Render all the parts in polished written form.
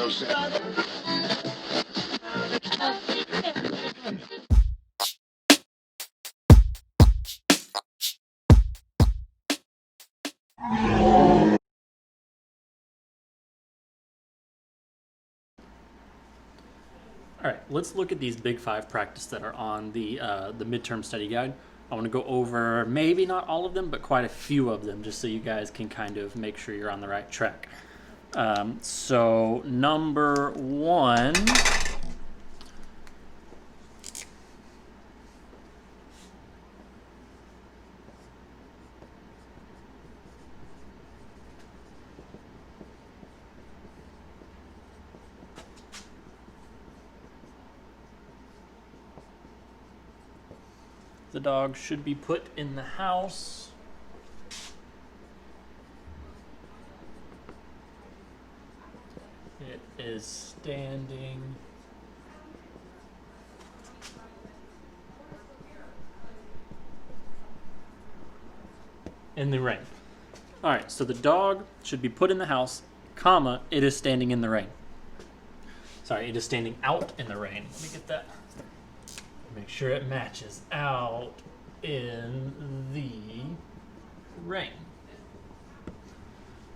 All right, let's look at these Big Five practice that are on the midterm study guide. I want to go over maybe not all of them, but quite a few of them, just so you guys can kind of make sure you're on the right track. So number one, the dog should be put in the house. It is standing in the rain. All right, so the dog should be put in the house, comma, it is standing in the rain. Sorry, it is standing out in the rain. Let me get that. Make sure it matches. Out in the rain.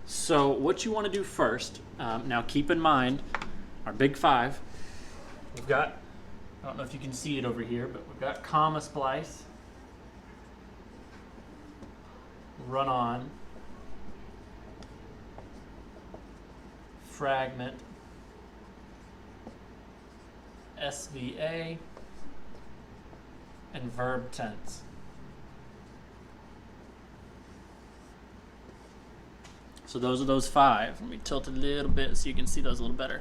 So what you want to do first, now keep in mind our Big Five. We've got, I don't know if you can see it over here, but we've got comma splice, run on, fragment, SVA, and verb tense. So those are those five. Let me tilt it a little bit so you can see those a little better.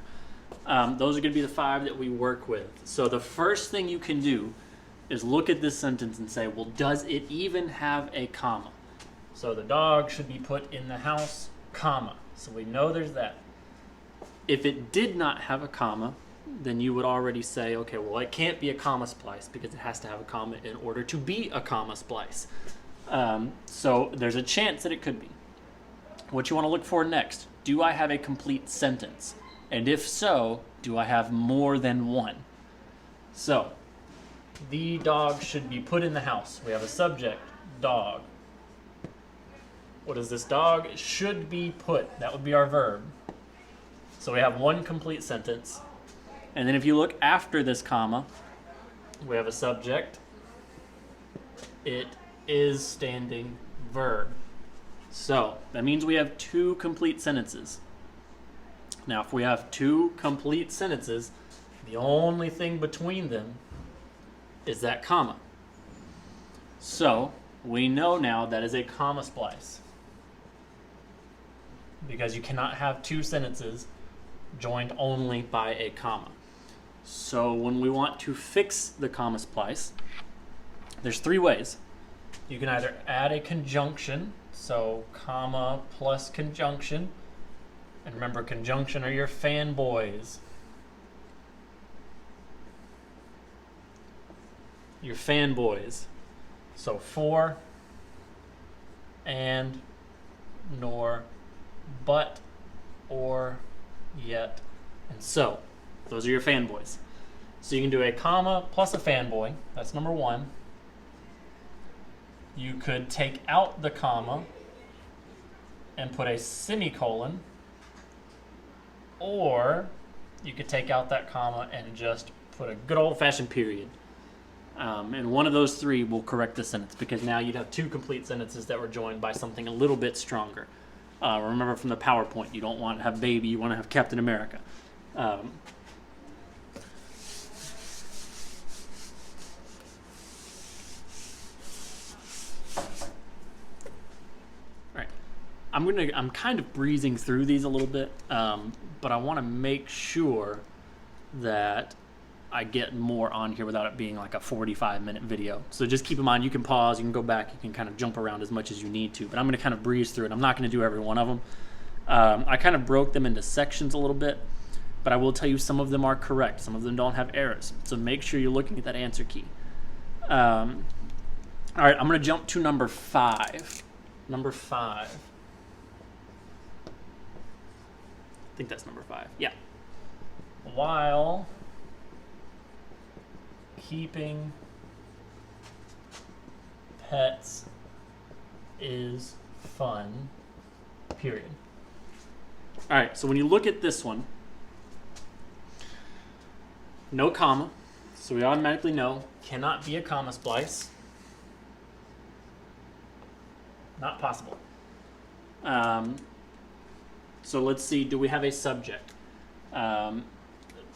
Those are going to be the five that we work with. So the first thing you can do is look at this sentence and say, well, does it even have a comma? So the dog should be put in the house, comma. So we know there's that. If it did not have a comma, then you would already say, okay, well, it can't be a comma splice because it has to have a comma in order to be a comma splice. So there's a chance that it could be. What you want to look for next, do I have a complete sentence? And if so, do I have more than one? So, the dog should be put in the house. We have a subject, dog. What is this dog? It should be put. That would be our verb. So we have one complete sentence. And then if you look after this comma, we have a subject. It is standing verb. So that means we have two complete sentences. Now, if we have two complete sentences, the only thing between them is that comma. So we know now that is a comma splice, because you cannot have two sentences joined only by a comma. So when we want to fix the comma splice, there's three ways. You can either add a conjunction, so comma plus conjunction, and remember, conjunction are your fanboys. Your fanboys. So for, and, nor, but, or, yet, and so. Those are your fanboys. So you can do a comma plus a fanboy. That's number one. You could take out the comma and put a semicolon, or you could take out that comma and just put a good old-fashioned period. And one of those three will correct the sentence, because now you'd have two complete sentences that were joined by something a little bit stronger. Remember from the PowerPoint, you don't want to have baby, you want to have Captain America. I'm kind of breezing through these a little bit, but I want to make sure that I get more on here without it being like a 45-minute video. So just keep in mind, you can pause, you can go back, you can kind of jump around as much as you need to, but I'm going to kind of breeze through it. I'm not going to do every one of them. I kind of broke them into sections a little bit, but I will tell you some of them are correct. Some of them don't have errors. So make sure you're looking at that answer key. All right, I'm going to jump to number 5. Number 5. I think that's number 5. Yeah. while keeping pets is fun, period. All right, so when you look at this one, no comma, so we automatically know cannot be a comma splice. Not possible. So let's see, do we have a subject?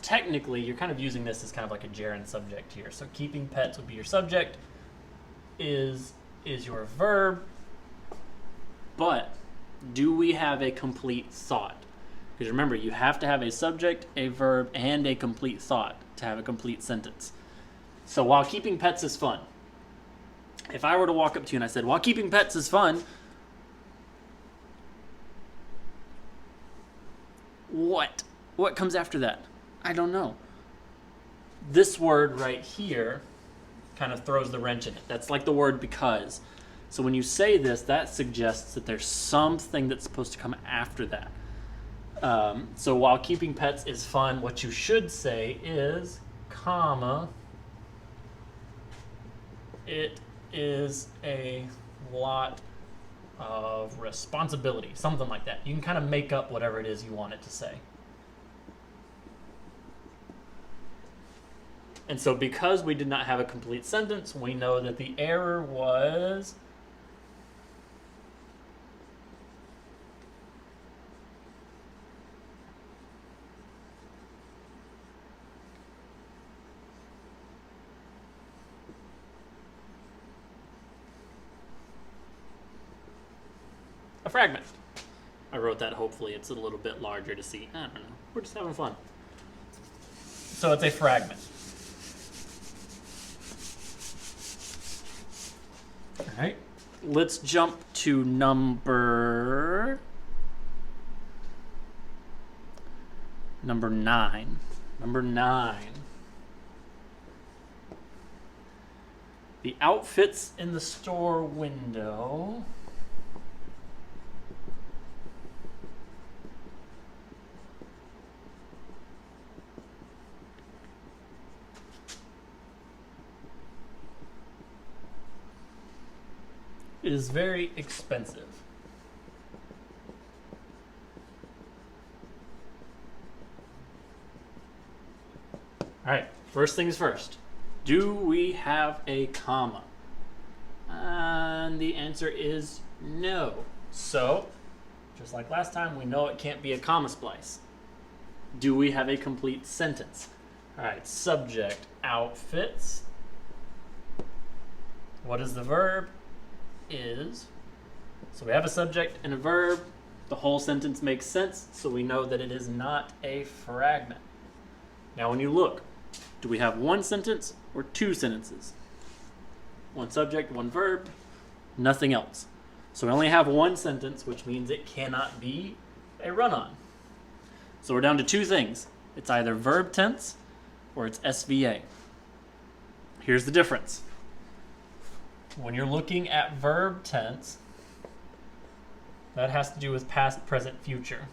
Technically, you're kind of using this as kind of like a gerund subject here. So keeping pets would be your subject, is your verb, but do we have a complete thought? Because remember, you have to have a subject, a verb, and a complete thought to have a complete sentence. So while keeping pets is fun, if I were to walk up to you and I said, while keeping pets is fun, what comes after that? I don't know. This word right here kind of throws the wrench in it. That's like the word because. So when you say this, that suggests that there's something that's supposed to come after that. So while keeping pets is fun, what you should say is, comma, it is a lot of responsibility, something like that. You can kind of make up whatever it is you want it to say. And so because we did not have a complete sentence, we know that the error was a fragment. I wrote that, hopefully it's a little bit larger to see. I don't know. We're just having fun. So it's a fragment. All right. Let's jump to number 9. Number 9. The outfits in the store window is very expensive. All right, first things first. Do we have a comma? And the answer is no. So, just like last time, we know it can't be a comma splice. Do we have a complete sentence? All right, subject, outfits. What is the verb? Is. So we have a subject and a verb. The whole sentence makes sense, so we know that it is not a fragment. Now when you look, do we have one sentence or two sentences? One subject, one verb, nothing else. So we only have one sentence, which means it cannot be a run-on. So we're down to two things. It's either verb tense or it's SVA. Here's the difference. When you're looking at verb tense, that has to do with past, present, future.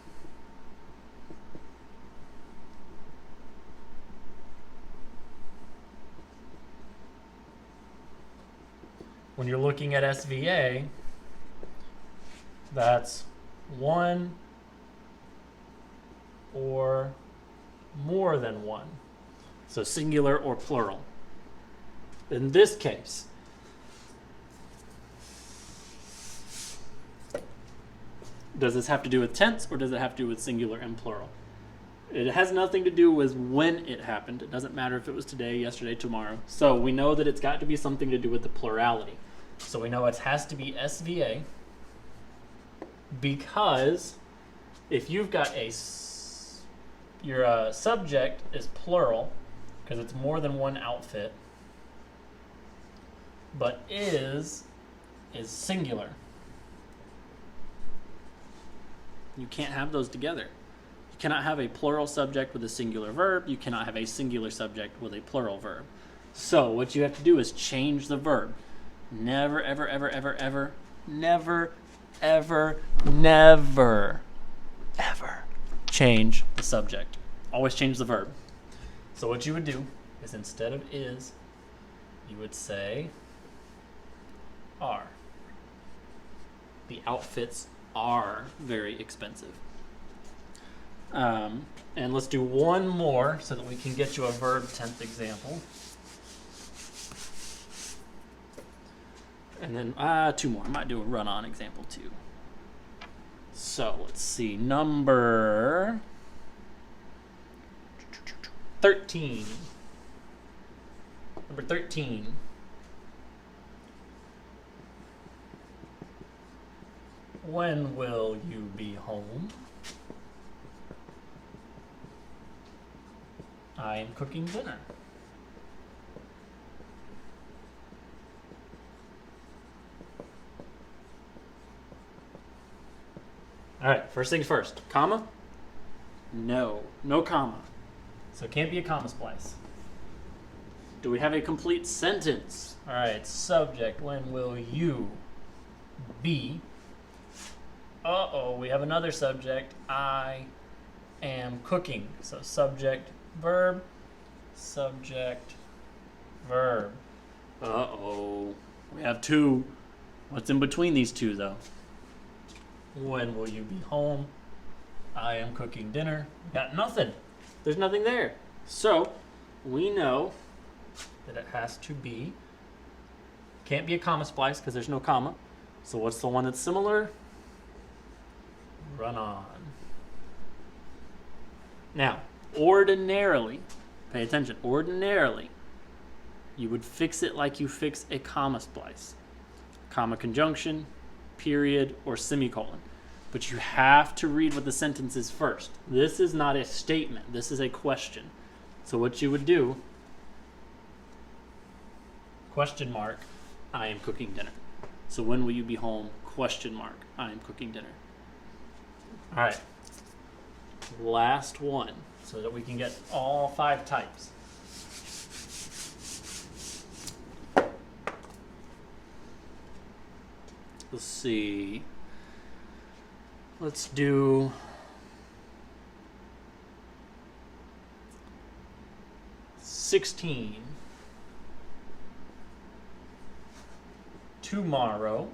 When you're looking at SVA, that's one or more than one. So singular or plural. In this case, does this have to do with tense or does it have to do with singular and plural? It has nothing to do with when it happened. It doesn't matter if it was today, yesterday, tomorrow. So we know that it's got to be something to do with the plurality. So we know it has to be SVA because if you've got your subject is plural because it's more than one outfit, but is singular. You can't have those together. You cannot have a plural subject with a singular verb. You cannot have a singular subject with a plural verb. So what you have to do is change the verb. Never, ever, ever, ever, ever, never, ever, never, ever change the subject. Always change the verb. So what you would do is instead of is, you would say are. The outfits are very expensive. And let's do one more so that we can get you a verb tense example. And then two more. I might do a run-on example too. So let's see. Number 13. Number 13. When will you be home? I am cooking dinner. All right, first things first. Comma? No, no comma. So it can't be a comma splice. Do we have a complete sentence? All right, subject, when will you be? Uh-oh, we have another subject. I am cooking. So subject, verb, subject, verb. Uh-oh, we have two. What's in between these two, though? When will you be home? I am cooking dinner. Got nothing. There's nothing there. So we know that it has to be, can't be a comma splice because there's no comma. So what's the one that's similar? Run on. Now, ordinarily, pay attention, ordinarily, you would fix it like you fix a comma splice. Comma conjunction, period, or semicolon. But you have to read what the sentence is first. This is not a statement. This is a question. So what you would do, question mark, I am cooking dinner. So when will you be home? Question mark, I am cooking dinner. All right. Last one, so that we can get all 5 types. Let's see. Let's do $16. Tomorrow.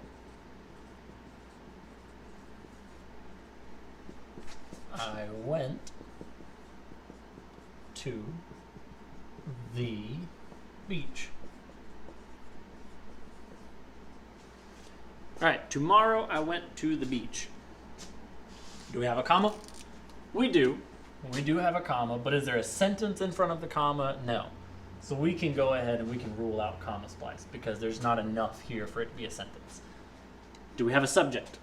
I went to the beach. All right, tomorrow I went to the beach. Do we have a comma? We do. We do have a comma, but is there a sentence in front of the comma? No. So we can go ahead and we can rule out comma splice because there's not enough here for it to be a sentence. Do we have a subject?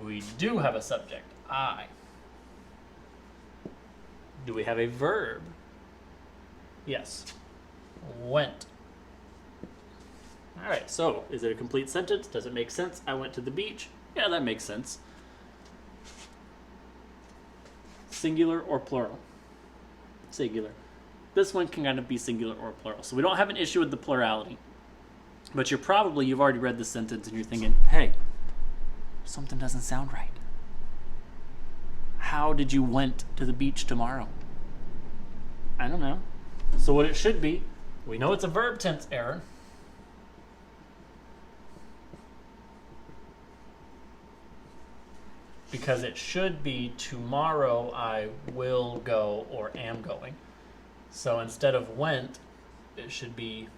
We do have a subject, I. Do we have a verb? Yes. Went. All right, so is it a complete sentence? Does it make sense? I went to the beach. Yeah, that makes sense. Singular or plural? Singular. This one can kind of be singular or plural. So we don't have an issue with the plurality. But you've already read the sentence and you're thinking, hey, something doesn't sound right. How did you went to the beach tomorrow? I don't know. So what it should be, we know it's a verb tense error. Because it should be tomorrow I will go or am going. So instead of went, it should be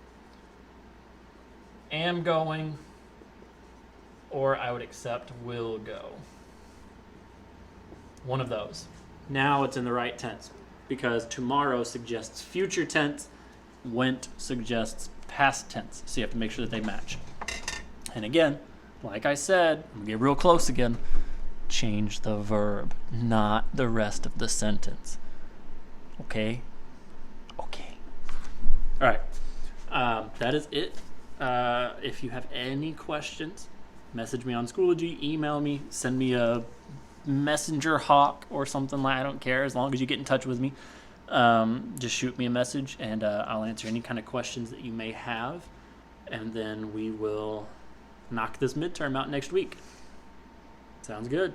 am going, or I would accept will go. One of those. Now it's in the right tense because tomorrow suggests future tense, went suggests past tense. So you have to make sure that they match. And again, like I said, I'm gonna get real close again. Change the verb, not the rest of the sentence. Okay? Okay. All right. That is it. If you have any questions, message me on Schoology, email me, send me a messenger hawk or something like I don't care as long as you get in touch with me. Just shoot me a message and I'll answer any kind of questions that you may have. And then we will knock this midterm out next week. Sounds good.